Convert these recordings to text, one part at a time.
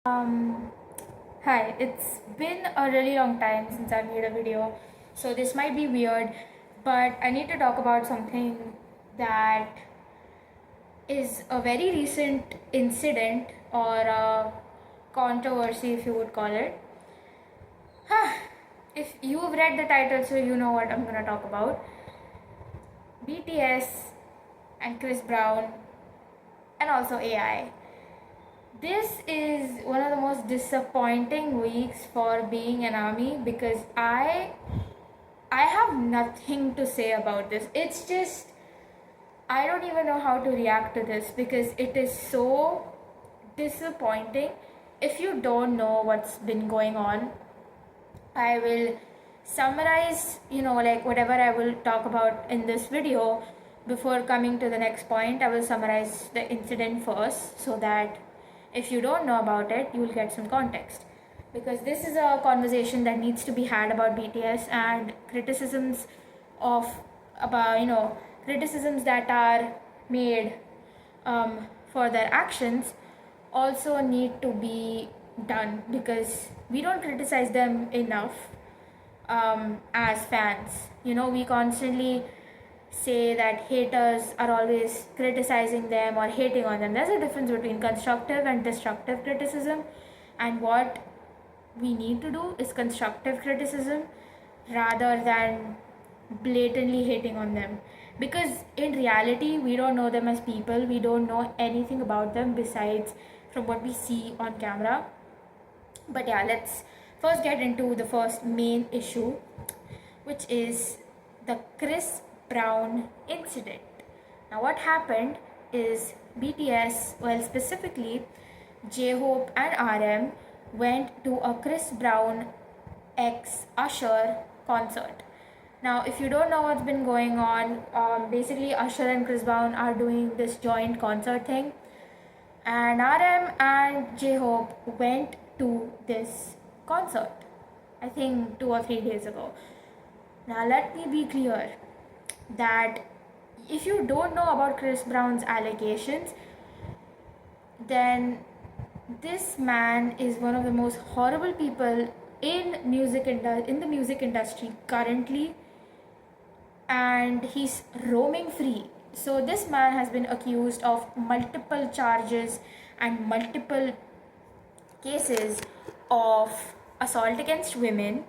Um, Hi, it's been a really long time since I made a video, so this might be weird, but I need to talk about something that is a very recent incident or a controversy, if you would call it. If you've read the title, so you know what I'm gonna talk about. BTS and Chris Brown, and also AI. This is one of the most disappointing weeks for being an army because I have nothing to say about this. It's just I don't even know how to react to this because it is so disappointing. If you don't know what's been going on, I will summarize, like whatever I will talk about in this video before coming to the next point. I will summarize the incident first so that if you don't know about it, you will get some context. Because this is a conversation that needs to be had about BTS and criticisms of about criticisms that are made for their actions also need to be done because we don't criticize them enough as fans. We constantly say that haters are always criticizing them or hating on them. There's a difference between constructive and destructive criticism, and what we need to do is constructive criticism rather than blatantly hating on them, because in reality we don't know them as people, we don't know anything about them besides from what we see on camera. But yeah, let's first get into the first main issue, which is the Chris Brown incident. Now, what happened is BTS, well, specifically J Hope and RM, went to a Chris Brown ex Usher concert. Now, if you don't know what's been going on, basically Usher and Chris Brown are doing this joint concert thing, and RM and J Hope went to this concert, I think 2 or 3 days ago. Now, let me be clear that if you don't know about Chris Brown's allegations, then this man is one of the most horrible people in the music industry currently, and he's roaming free. So this man has been accused of multiple charges and multiple cases of assault against women,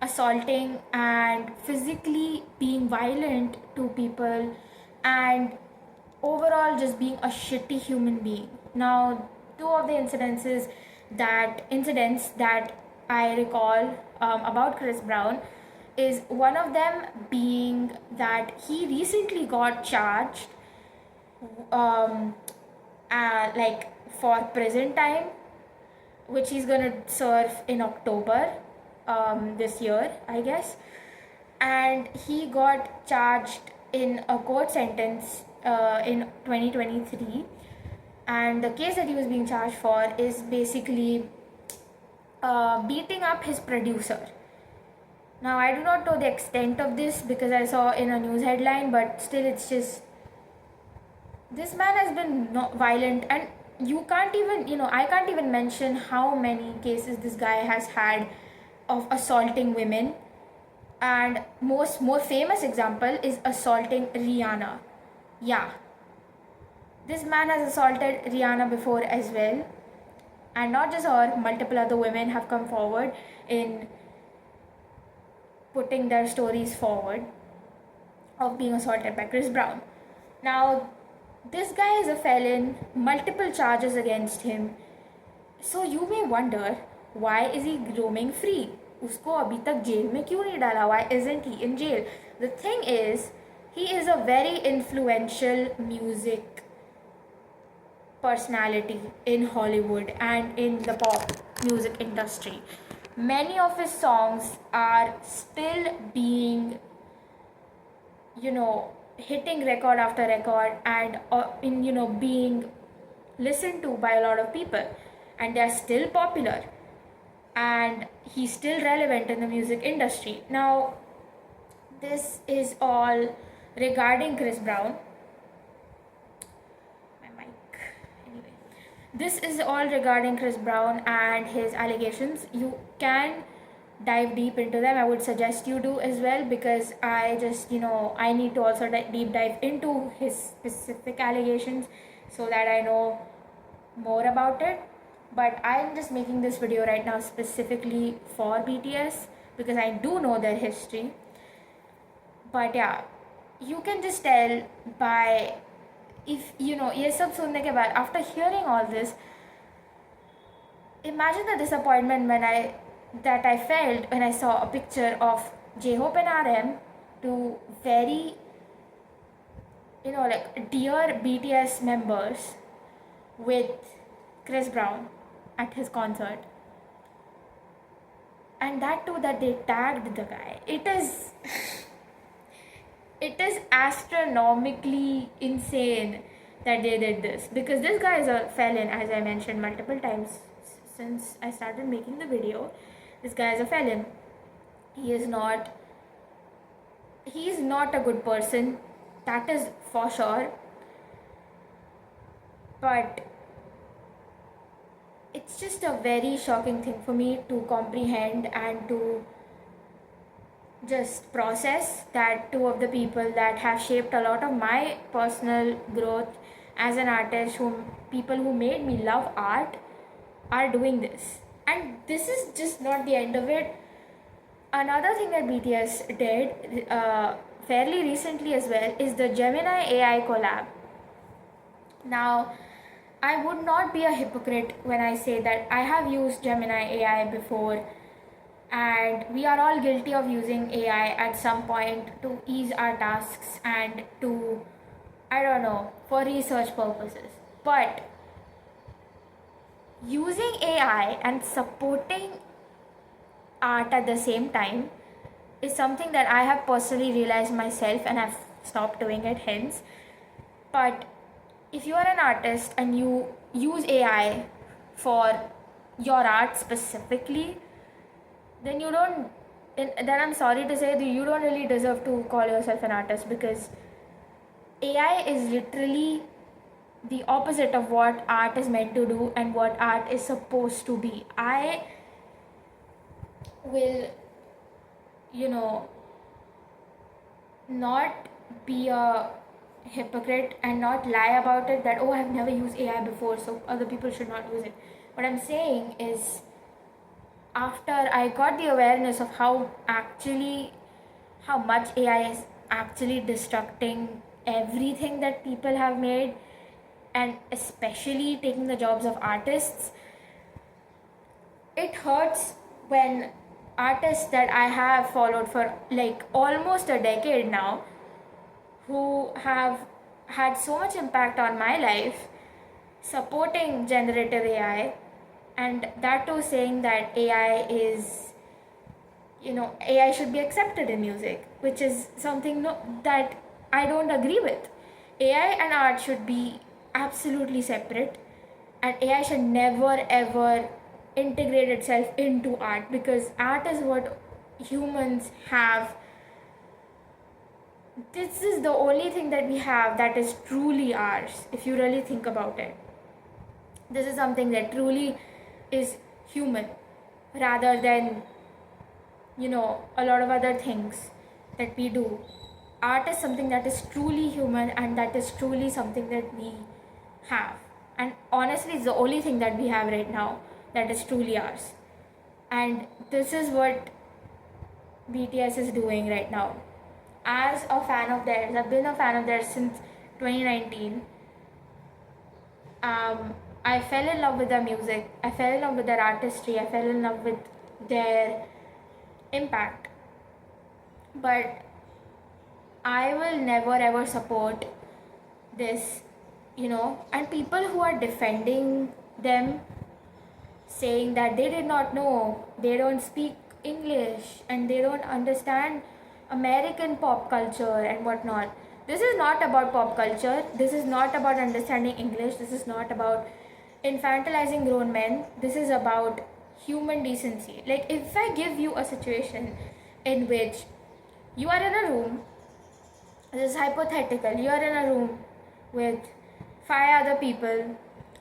assaulting and physically being violent to people, and overall just being a shitty human being. Now, two of the incidents that I recall about Chris Brown is one of them being that he recently got charged um, like for prison time, which he's gonna serve in October this year, I guess. And he got charged in a court sentence in 2023. And the case that he was being charged for is basically beating up his producer. Now, I do not know the extent of this because I saw in a news headline, but still, it's just this man has been violent, and you can't even, I can't even mention how many cases this guy has had of assaulting women. And more famous example is assaulting Rihanna. Yeah, this man has assaulted Rihanna before as well, and not just her, multiple other women have come forward in putting their stories forward of being assaulted by Chris Brown. Now, this guy is a felon, multiple charges against him. So you may wonder, why is he roaming free? उसको अभी तक jail में क्यों नहीं डाला? Why isn't he in jail? The thing is, he is a very influential music personality in Hollywood and in the pop music industry. Many of his songs are still being, hitting record after record and being listened to by a lot of people, and they're still popular, and he's still relevant in the music industry. Now, this is all regarding Chris Brown. My mic. Anyway. This is all regarding Chris Brown and his allegations. You can dive deep into them. I would suggest you do as well, because I just, I need to also deep dive into his specific allegations so that I know more about it. But I'm just making this video right now specifically for BTS because I do know their history. But yeah, you can just tell by, if ये सब सुनने के बाद, after hearing all this, imagine the disappointment that I felt when I saw a picture of J-Hope and RM, two very like dear BTS members, with Chris Brown at his concert, and that too that they tagged the guy. It is it is astronomically insane that they did this, because this guy is a felon, as I mentioned multiple times since I started making the video. This guy is a felon. He is not a good person, that is for sure. But it's just a very shocking thing for me to comprehend and to just process, that two of the people that have shaped a lot of my personal growth as an artist, people who made me love art, are doing this. And this is just not the end of it. Another thing that BTS did fairly recently as well is the Gemini AI collab. Now, I would not be a hypocrite when I say that I have used Gemini AI before, and we are all guilty of using AI at some point to ease our tasks and to, for research purposes. But using AI and supporting art at the same time is something that I have personally realized myself, and I've stopped doing it hence. But if you are an artist and you use AI for your art specifically, then I'm sorry to say that you don't really deserve to call yourself an artist, because AI is literally the opposite of what art is meant to do and what art is supposed to be. I will, not be a hypocrite and not lie about it that, oh, I've never used AI before, so other people should not use it. What I'm saying is, after I got the awareness of how much AI is actually destructing everything that people have made, and especially taking the jobs of artists, it hurts when artists that I have followed for like almost a decade now, who have had so much impact on my life, supporting generative AI, and that too saying that AI is, AI should be accepted in music, which is something that I don't agree with. AI and art should be absolutely separate, and AI should never ever integrate itself into art, because art is what humans have. This is the only thing that we have that is truly ours, if you really think about it. This is something that truly is human, rather than, a lot of other things that we do. Art is something that is truly human, and that is truly something that we have. And honestly, it's the only thing that we have right now that is truly ours. And this is what BTS is doing right now. As a fan of theirs, I've been a fan of theirs since 2019. I fell in love with their music, I fell in love with their artistry, I fell in love with their impact. But I will never ever support this, and people who are defending them, saying that they did not know, they don't speak English, and they don't understand American pop culture and whatnot. This is not about pop culture. This is not about understanding English. This is not about infantilizing grown men. This is about human decency. Like, if I give you a situation in which you are in a room, this is hypothetical, you are in a room with 5 other people,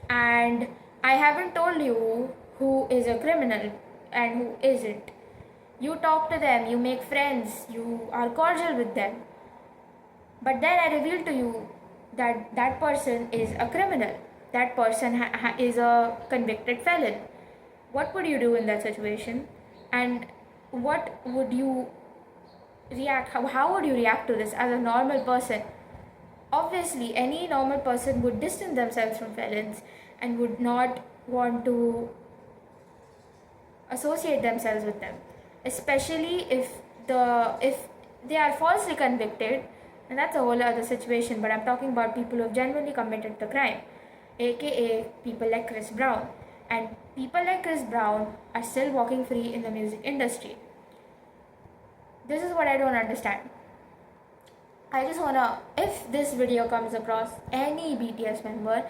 and I haven't told you who is a criminal and who isn't. You talk to them, you make friends, you are cordial with them. But then I reveal to you that that person is a criminal. That person is a convicted felon. What would you do in that situation? And what would you react? How would you react to this as a normal person? Obviously, any normal person would distance themselves from felons and would not want to associate themselves with them, especially if they are falsely convicted, and that's a whole other situation. But I'm talking about people who have genuinely committed the crime, aka people like Chris Brown. And people like Chris Brown are still walking free in the music industry. This is what I don't understand. I just wanna, if this video comes across any BTS member,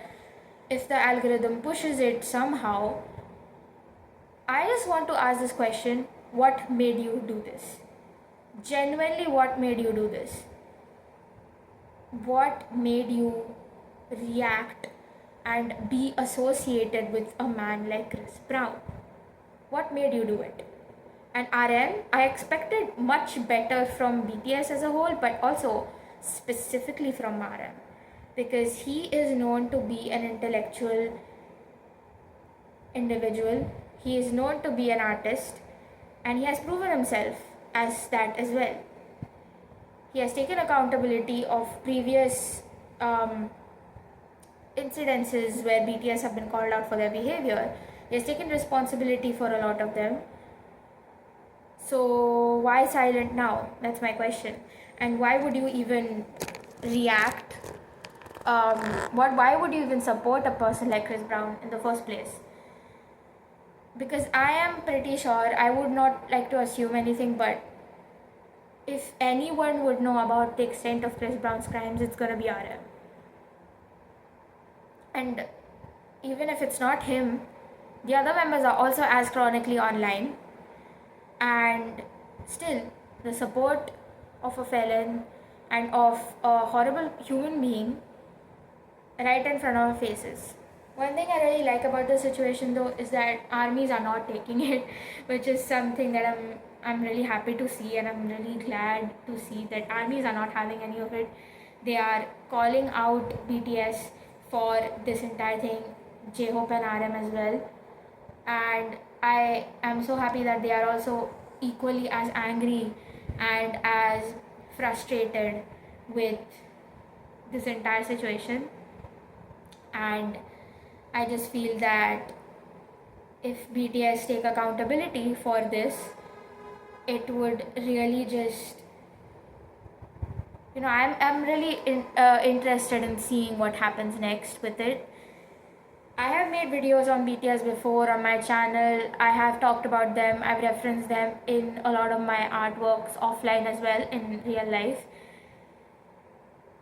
if the algorithm pushes it somehow, I just want to ask this question: what made you do this? Genuinely, what made you do this? What made you react and be associated with a man like Chris Brown? What made you do it? And RM, I expected much better from BTS as a whole, but also specifically from RM, because he is known to be an intellectual individual. He is known to be an artist, and he has proven himself as that as well. He has taken accountability of previous incidences where BTS have been called out for their behavior. He has taken responsibility for a lot of them. So why silent now? That's my question. And why would you even react? Why would you even support a person like Chris Brown in the first place? Because I am pretty sure, I would not like to assume anything, but if anyone would know about the extent of Chris Brown's crimes, it's gonna be RM. And even if it's not him, the other members are also as chronically online, and still the support of a felon and of a horrible human being right in front of our faces. One thing I really like about this situation though is that armies are not taking it, which is something that I'm really happy to see, and I'm really glad to see that armies are not having any of it. They are calling out BTS for this entire thing, J-Hope and RM as well. And I am so happy that they are also equally as angry and as frustrated with this entire situation. And I just feel that if BTS take accountability for this, it would really just, I'm really interested in seeing what happens next with it. I have made videos on BTS before on my channel. I have talked about them. I've referenced them in a lot of my artworks offline as well in real life.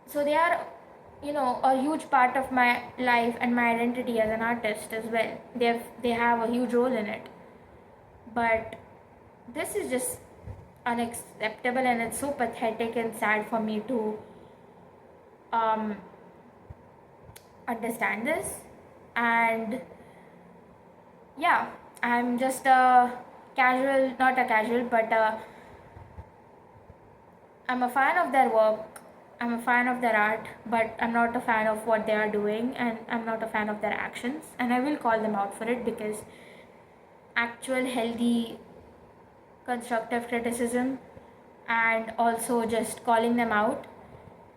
So they are, a huge part of my life and my identity as an artist as well. They have a huge role in it. But this is just unacceptable, and it's so pathetic and sad for me to understand this. And yeah, I'm just a casual, not a casual, but I'm a fan of their work, I'm a fan of their art, but I'm not a fan of what they are doing, and I'm not a fan of their actions, and I will call them out for it, because actual healthy constructive criticism and also just calling them out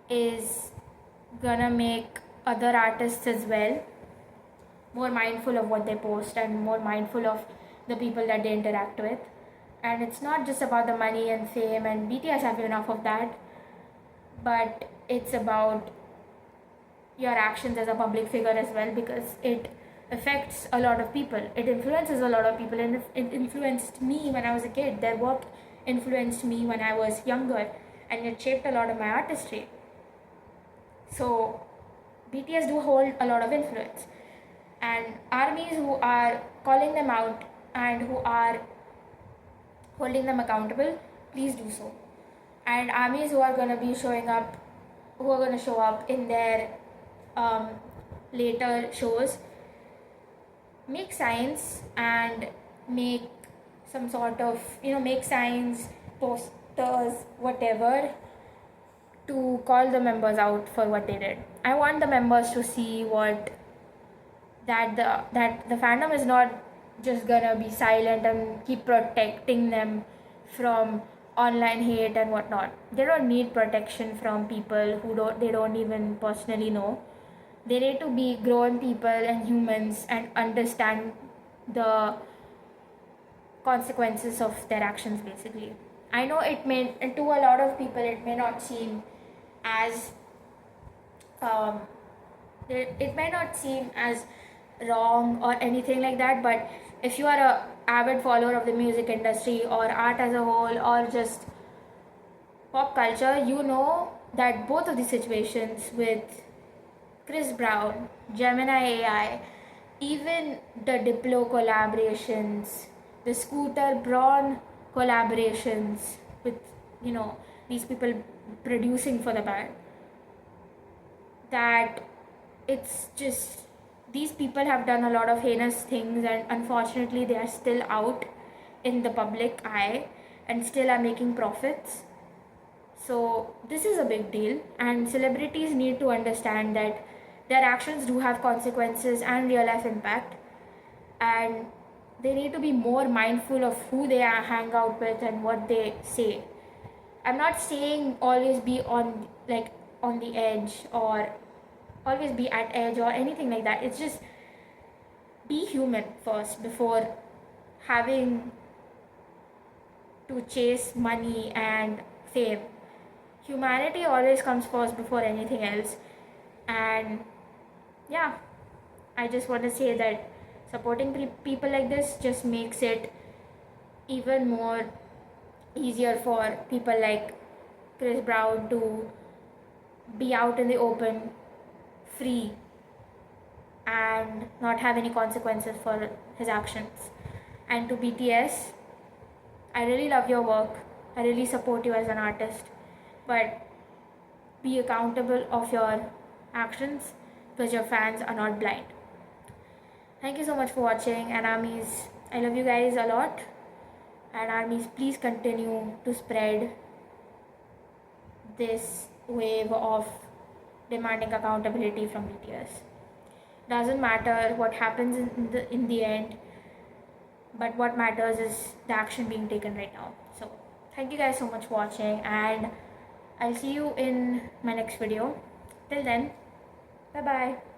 is gonna make other artists as well more mindful of what they post and more mindful of the people that they interact with. And it's not just about the money and fame, and BTS have enough of that, but it's about your actions as a public figure as well, because it affects a lot of people. It influences a lot of people, and it influenced me when I was a kid. Their work influenced me when I was younger, and it shaped a lot of my artistry. So BTS do hold a lot of influence, and armies who are calling them out and who are holding them accountable, please do so. And armies who are going to be showing up, who are going to show up in their later shows, make signs and make some sort of, make signs, posters, whatever, to call the members out for what they did. I want the members to see that the fandom is not just gonna be silent and keep protecting them from online hate and whatnot. They don't need protection from people who don't even personally know. They need to be grown people and humans and understand the consequences of their actions, basically. I know it may, and to a lot of people it may not seem as um, it may not seem as wrong or anything like that, but if you are a avid follower of the music industry or art as a whole or just pop culture, you know that both of these situations with Chris Brown, Gemini AI, even the Diplo collaborations, the Scooter Braun collaborations with, these people producing for the band, that it's just, these people have done a lot of heinous things, and unfortunately they are still out in the public eye and still are making profits. So this is a big deal, and celebrities need to understand that their actions do have consequences and real life impact, and they need to be more mindful of who they hang out with and what they say. I'm not saying always be on the edge or always be at edge or anything like that. It's just be human first before having to chase money and fame. Humanity always comes first before anything else. And yeah, I just want to say that supporting people like this just makes it even more easier for people like Chris Brown to be out in the open, free, and not have any consequences for his actions. And to BTS, I really love your work. I really support you as an artist. But be accountable of your actions because your fans are not blind. Thank you so much for watching. And armies, I love you guys a lot. And armies, please continue to spread this wave of demanding accountability from BTS. Doesn't matter what happens in the end, but what matters is the action being taken right now. So thank you guys so much for watching, and I'll see you in my next video. Till then, bye bye.